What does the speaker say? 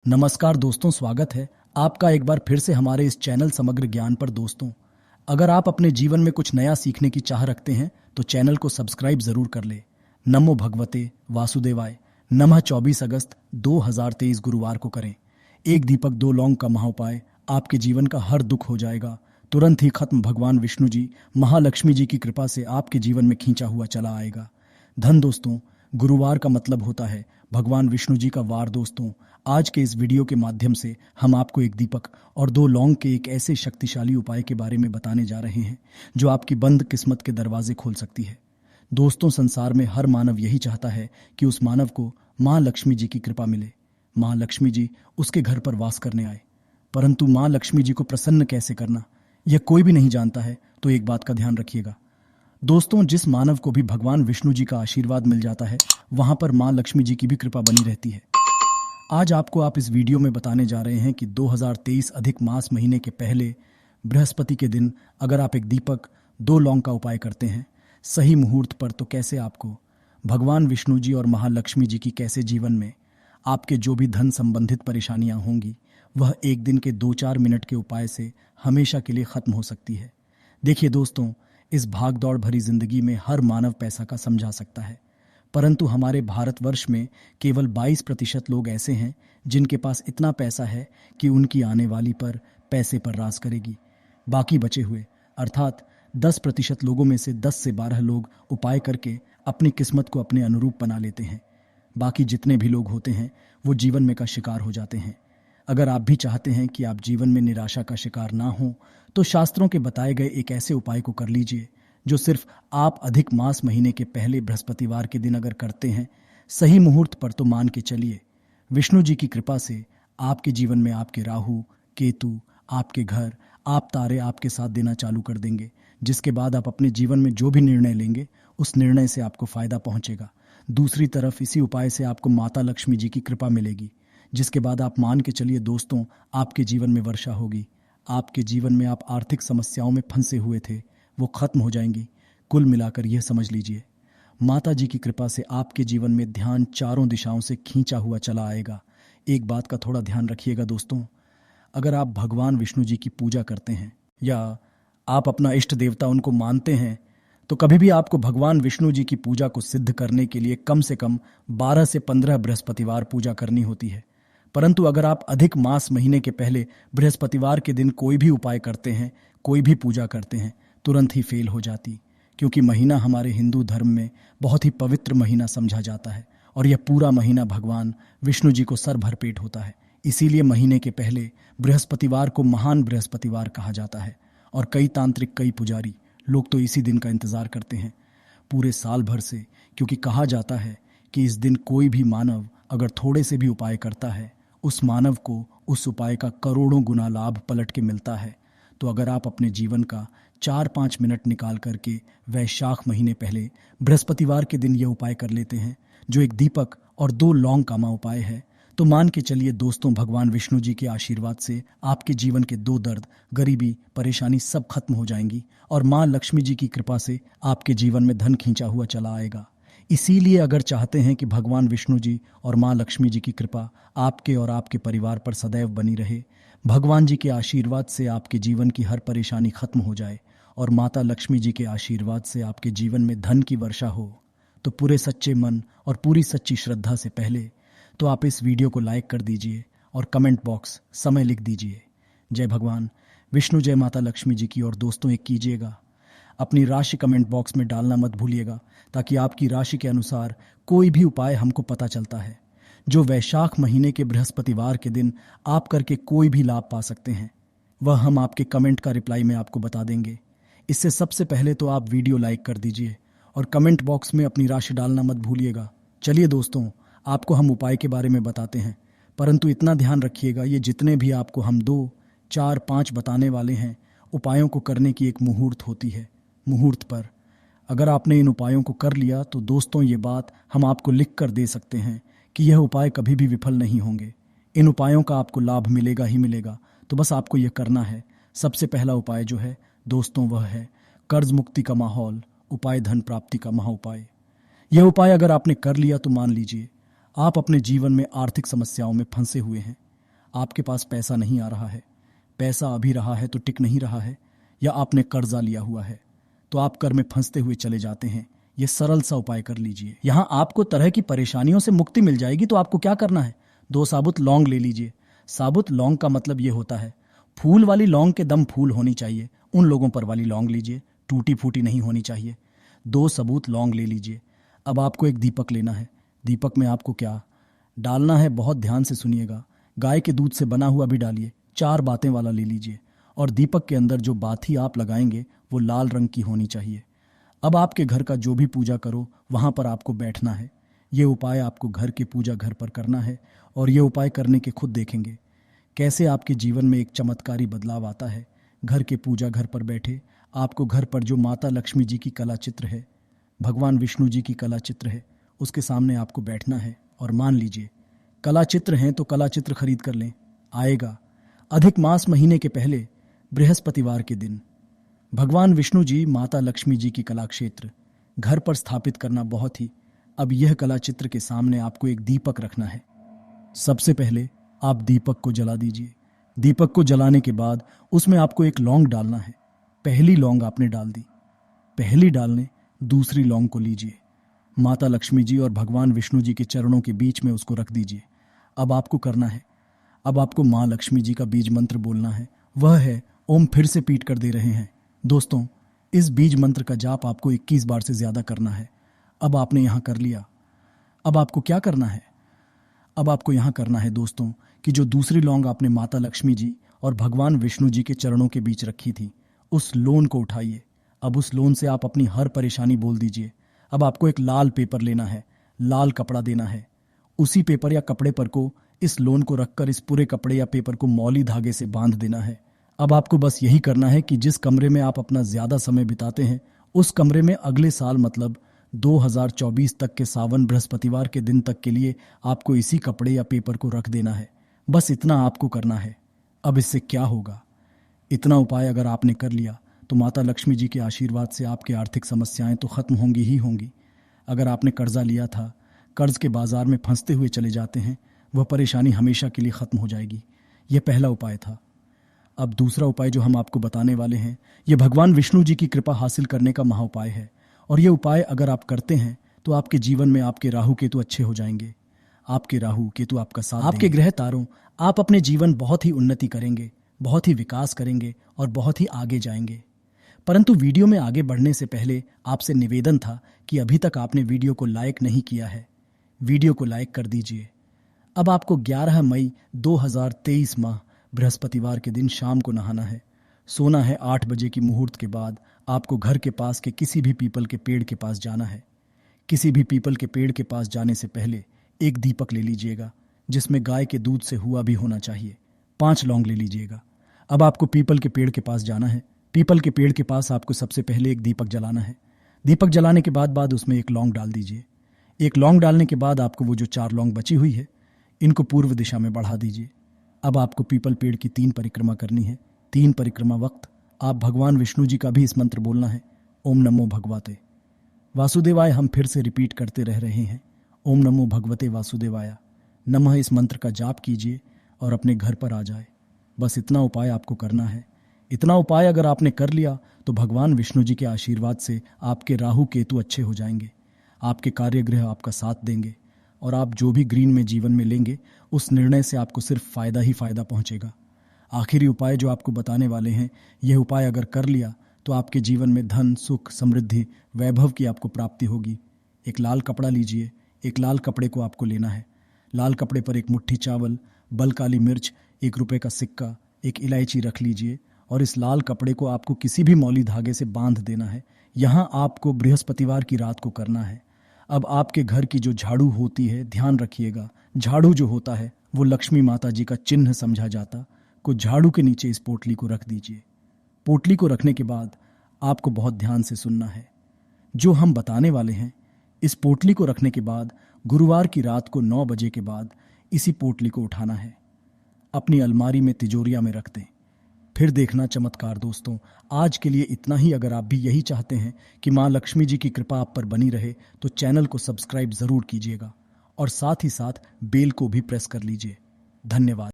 नमस्कार दोस्तों, स्वागत है आपका एक बार फिर से हमारे इस चैनल समग्र ज्ञान पर। दोस्तों, अगर आप अपने जीवन में कुछ नया सीखने की चाह रखते हैं तो चैनल को सब्सक्राइब जरूर कर ले। नमो भगवते वासुदेवाय नमः। 24 अगस्त 2023 गुरुवार को करें एक दीपक दो लौंग का महाउपाय। आपके जीवन का हर दुख हो जाएगा तुरंत ही खत्म। भगवान विष्णु जी, महालक्ष्मी जी की कृपा से आपके जीवन में खींचा हुआ चला आएगा धन। दोस्तों, गुरुवार का मतलब होता है भगवान विष्णु जी का वार। दोस्तों, आज के इस वीडियो के माध्यम से हम आपको एक दीपक और दो लौंग के एक ऐसे शक्तिशाली उपाय के बारे में बताने जा रहे हैं जो आपकी बंद किस्मत के दरवाजे खोल सकती है। दोस्तों, संसार में हर मानव यही चाहता है कि उस मानव को माँ लक्ष्मी जी की कृपा मिले, माँ लक्ष्मी जी उसके घर पर वास करने आए। परंतु माँ लक्ष्मी जी को प्रसन्न कैसे करना, यह कोई भी नहीं जानता है। तो एक बात का ध्यान रखिएगा दोस्तों, जिस मानव को भी भगवान विष्णु जी का आशीर्वाद मिल जाता है वहां पर माँ लक्ष्मी जी की भी कृपा बनी रहती है। आज आप इस वीडियो में बताने जा रहे हैं कि 2023 अधिक मास महीने के पहले बृहस्पति के दिन अगर आप एक दीपक दो लौंग का उपाय करते हैं सही मुहूर्त पर, तो कैसे आपको भगवान विष्णु जी और महालक्ष्मी जी की कैसे जीवन में आपके जो भी धन संबंधित परेशानियां होंगी वह एक दिन के 2-4 मिनट के उपाय से हमेशा के लिए खत्म हो सकती है। देखिए दोस्तों, इस भाग दौड़ भरी जिंदगी में हर मानव पैसा का समझा सकता है, परंतु हमारे भारतवर्ष में केवल 22% लोग ऐसे हैं जिनके पास इतना पैसा है कि उनकी आने वाली पर पैसे पर राज करेगी। बाकी बचे हुए अर्थात 10% लोगों में से 10 से 12 लोग उपाय करके अपनी किस्मत को अपने अनुरूप बना लेते हैं। बाकी जितने भी लोग होते हैं वो जीवन में का शिकार हो जाते हैं। अगर आप भी चाहते हैं कि आप जीवन में निराशा का शिकार ना हो तो शास्त्रों के बताए गए एक ऐसे उपाय को कर लीजिए जो सिर्फ आप अधिक मास महीने के पहले बृहस्पतिवार के दिन अगर करते हैं सही मुहूर्त पर, तो मान के चलिए विष्णु जी की कृपा से आपके जीवन में आपके राहु केतु, आपके घर, आप तारे आपके साथ देना चालू कर देंगे, जिसके बाद आप अपने जीवन में जो भी निर्णय लेंगे उस निर्णय से आपको फायदा पहुंचेगा। दूसरी तरफ इसी उपाय से आपको माता लक्ष्मी जी की कृपा मिलेगी, जिसके बाद आप मान के चलिए दोस्तों आपके जीवन में वर्षा होगी। आपके जीवन में आप आर्थिक समस्याओं में फंसे हुए थे वो खत्म हो जाएंगी। कुल मिलाकर यह समझ लीजिए माता जी की कृपा से आपके जीवन में ध्यान चारों दिशाओं से खींचा हुआ चला आएगा। एक बात का थोड़ा ध्यान रखिएगा दोस्तों, अगर आप भगवान विष्णु जी की पूजा करते हैं या आप अपना इष्ट देवता उनको मानते हैं तो कभी भी आपको भगवान विष्णु जी की पूजा को सिद्ध करने के लिए कम से कम 12 से 15 बृहस्पतिवार पूजा करनी होती है। परंतु अगर आप अधिक मास महीने के पहले बृहस्पतिवार के दिन कोई भी उपाय करते हैं, कोई भी पूजा करते हैं, तुरंत ही फेल हो जाती, क्योंकि महीना हमारे हिंदू धर्म में बहुत ही पवित्र महीना समझा जाता है और यह पूरा महीना भगवान विष्णु जी को सर भरपेट होता है। इसीलिए महीने के पहले बृहस्पतिवार को महान बृहस्पतिवार कहा जाता है और कई तांत्रिक, कई पुजारी लोग तो इसी दिन का इंतजार करते हैं पूरे साल भर से, क्योंकि कहा जाता है कि इस दिन कोई भी मानव अगर थोड़े से भी उपाय करता है उस मानव को उस उपाय का करोड़ों गुना लाभ पलट के मिलता है। तो अगर आप अपने जीवन का 4-5 मिनट निकाल करके वैशाख महीने पहले बृहस्पतिवार के दिन यह उपाय कर लेते हैं जो एक दीपक और दो लौंग का उपाय है, तो मान के चलिए दोस्तों भगवान विष्णु जी के आशीर्वाद से आपके जीवन के दो दर्द, गरीबी, परेशानी सब खत्म हो जाएंगी और माँ लक्ष्मी जी की कृपा से आपके जीवन में धन खींचा हुआ चला आएगा। इसीलिए अगर चाहते हैं कि भगवान विष्णु जी और माँ लक्ष्मी जी की कृपा आपके और आपके परिवार पर सदैव बनी रहे, भगवान जी के आशीर्वाद से आपके जीवन की हर परेशानी खत्म हो जाए और माता लक्ष्मी जी के आशीर्वाद से आपके जीवन में धन की वर्षा हो, तो पूरे सच्चे मन और पूरी सच्ची श्रद्धा से पहले तो आप इस वीडियो को लाइक कर दीजिए और कमेंट बॉक्स समय लिख दीजिए जय भगवान विष्णु, जय माता लक्ष्मी जी की। और दोस्तों एक कीजिएगा, अपनी राशि कमेंट बॉक्स में डालना मत भूलिएगा, ताकि आपकी राशि के अनुसार कोई भी उपाय हमको पता चलता है जो वैशाख महीने के बृहस्पतिवार के दिन आप करके कोई भी लाभ पा सकते हैं, वह हम आपके कमेंट का रिप्लाई में आपको बता देंगे। इससे सबसे पहले तो आप वीडियो लाइक कर दीजिए और कमेंट बॉक्स में अपनी राशि डालना मत भूलिएगा। चलिए दोस्तों, आपको हम उपाय के बारे में बताते हैं, परंतु इतना ध्यान रखिएगा ये जितने भी आपको हम 2, 4, 5 बताने वाले हैं उपायों को करने की एक मुहूर्त होती है। मुहूर्त पर अगर आपने इन उपायों को कर लिया तो दोस्तों ये बात हम आपको लिख कर दे सकते हैं कि यह उपाय कभी भी विफल नहीं होंगे। इन उपायों का आपको लाभ मिलेगा ही मिलेगा। तो बस आपको यह करना है। सबसे पहला उपाय जो है दोस्तों वह है कर्ज मुक्ति का माहौल उपाय, धन प्राप्ति का महा उपाय। यह उपाय अगर आपने कर लिया तो मान लीजिए आप अपने जीवन में आर्थिक समस्याओं में फंसे हुए हैं आपके पास पैसा नहीं आ रहा है, पैसा अभी रहा है तो टिक नहीं रहा है, या आपने कर्जा लिया हुआ है तो आप कर में फंसते हुए चले जाते हैं, ये सरल सा उपाय कर लीजिए। यहाँ आपको तरह की परेशानियों से मुक्ति मिल जाएगी। तो आपको क्या करना है, 2 साबुत लौंग ले लीजिए। साबुत लौंग का मतलब ये होता है फूल वाली लौंग के दम फूल होनी चाहिए, उन लोगों पर वाली लौंग लीजिए, टूटी फूटी नहीं होनी चाहिए। 2 सबूत लौंग ले लीजिए। अब आपको एक दीपक लेना है। दीपक में आपको क्या डालना है, बहुत ध्यान से सुनिएगा। गाय के दूध से बना हुआ भी डालिए, 4 बातें वाला ले लीजिए। और दीपक के अंदर जो बाती आप लगाएंगे वो लाल रंग की होनी चाहिए। अब आपके घर का जो भी पूजा करो वहां पर आपको बैठना है। ये उपाय आपको घर के पूजा घर पर करना है, और ये उपाय करने के खुद देखेंगे कैसे आपके जीवन में एक चमत्कारी बदलाव आता है। घर के पूजा घर पर बैठे आपको घर पर जो माता लक्ष्मी जी की कला चित्र है, भगवान विष्णु जी की कला चित्र है, उसके सामने आपको बैठना है। और मान लीजिए कला चित्र हैं तो कला चित्र खरीद कर लें। आएगा अधिक मास महीने के पहले बृहस्पतिवार के दिन भगवान विष्णु जी माता लक्ष्मी जी की कला क्षेत्र घर पर स्थापित करना बहुत ही। अब यह कला चित्र के सामने आपको एक दीपक रखना है। सबसे पहले आप दीपक को जला दीजिए। दीपक को जलाने के बाद उसमें आपको एक लौंग डालना है। पहली लौंग आपने डाल दी, पहली डालने दूसरी लौंग को लीजिए, माता लक्ष्मी जी और भगवान विष्णु जी के चरणों के बीच में उसको रख दीजिए। अब आपको करना है, अब आपको माँ लक्ष्मी जी का बीज मंत्र बोलना है, वह है ओम। फिर से पीट कर दे रहे हैं दोस्तों, इस बीज मंत्र का जाप आपको 21 बार से ज्यादा करना है। अब आपने यहां कर लिया, अब आपको क्या करना है, अब आपको यहां करना है दोस्तों कि जो दूसरी लौंग आपने माता लक्ष्मी जी और भगवान विष्णु जी के चरणों के बीच रखी थी, उस लोन को उठाइए। अब उस लोन से आप अपनी हर परेशानी बोल दीजिए। अब आपको एक लाल पेपर लेना है, लाल कपड़ा देना है। उसी पेपर या कपड़े पर को इस लोन को रखकर इस पूरे कपड़े या पेपर को मौली धागे से बांध देना है। अब आपको बस यही करना है कि जिस कमरे में आप अपना ज्यादा समय बिताते हैं उस कमरे में अगले साल मतलब 2024 तक के सावन बृहस्पतिवार के दिन तक के लिए आपको इसी कपड़े या पेपर को रख देना है। बस इतना आपको करना है। अब इससे क्या होगा, इतना उपाय अगर आपने कर लिया तो माता लक्ष्मी जी के आशीर्वाद से आपकी आर्थिक समस्याएं तो खत्म होंगी ही होंगी। अगर आपने कर्जा लिया था, कर्ज के बाजार में फंसते हुए चले जाते हैं, वह परेशानी हमेशा के लिए खत्म हो जाएगी। यह पहला उपाय था। अब दूसरा उपाय जो हम आपको बताने वाले हैं, यह भगवान विष्णु जी की कृपा हासिल करने का महाउपाय है। और यह उपाय अगर आप करते हैं तो आपके जीवन में आपके राहु केतु अच्छे हो जाएंगे। आपके राहु केतु आपका साथ, आपके ग्रह तारों, आप अपने जीवन बहुत ही उन्नति करेंगे, बहुत ही विकास करेंगे और बहुत ही आगे जाएंगे। परंतु वीडियो में आगे बढ़ने से पहले आपसे निवेदन था कि अभी तक आपने वीडियो को लाइक नहीं किया है, वीडियो को लाइक कर दीजिए। अब आपको 11 मई 2023 माह बृहस्पतिवार के दिन शाम को नहाना है। सोना है 8 बजे की मुहूर्त के बाद। आपको घर के पास के किसी भी पीपल के पेड़ के पास जाना है। किसी भी पीपल के पेड़ के पास जाने से पहले एक दीपक ले लीजिएगा जिसमें गाय के दूध से हुआ भी होना चाहिए। 5 लौंग ले लीजिएगा। अब आपको पीपल के पेड़ के पास जाना है। पीपल के पेड़ के पास आपको सबसे पहले एक दीपक जलाना है। दीपक जलाने के बाद उसमें एक लौंग डाल दीजिए। एक लौंग डालने के बाद आपको वो जो 4 लौंग बची हुई है, इनको पूर्व दिशा में बढ़ा दीजिए। अब आपको पीपल पेड़ की 3 परिक्रमा करनी है। 3 परिक्रमा वक्त आप भगवान विष्णु जी का भी इस मंत्र बोलना है, ओम नमो भगवते वासुदेवाय। हम फिर से रिपीट करते रह रहे हैं, ओम नमो भगवते वासुदेवाय नमः। इस मंत्र का जाप कीजिए और अपने घर पर आ जाए। बस इतना उपाय आपको करना है। इतना उपाय अगर आपने कर लिया तो भगवान विष्णु जी के आशीर्वाद से आपके राहु केतु अच्छे हो जाएंगे, आपके कार्यगृह आपका साथ देंगे और आप जो भी ग्रीन में जीवन में लेंगे उस निर्णय से आपको सिर्फ फायदा ही फायदा पहुंचेगा। आखिरी उपाय जो आपको बताने वाले हैं, यह उपाय अगर कर लिया तो आपके जीवन में धन, सुख, समृद्धि, वैभव की आपको प्राप्ति होगी। एक लाल कपड़ा लीजिए। एक लाल कपड़े को आपको लेना है। लाल कपड़े पर एक मुट्ठी चावल, बल काली मिर्च, 1 रुपए का सिक्का, एक इलायची रख लीजिए और इस लाल कपड़े को आपको किसी भी मौली धागे से बांध देना है। यहाँ आपको बृहस्पतिवार की रात को करना है। अब आपके घर की जो झाड़ू होती है, ध्यान रखिएगा, झाड़ू जो होता है वो लक्ष्मी माता जी का चिन्ह समझा जाता को झाड़ू के नीचे इस पोटली को रख दीजिए। पोटली को रखने के बाद आपको बहुत ध्यान से सुनना है जो हम बताने वाले हैं। इस पोटली को रखने के बाद गुरुवार की रात को 9 बजे के बाद इसी पोटली को उठाना है, अपनी अलमारी में तिजोरिया में रख दें। फिर देखना चमत्कार। दोस्तों, आज के लिए इतना ही। अगर आप भी यही चाहते हैं कि माँ लक्ष्मी जी की कृपा आप पर बनी रहे तो चैनल को सब्सक्राइब जरूर कीजिएगा और साथ ही साथ बेल को भी प्रेस कर लीजिए। धन्यवाद।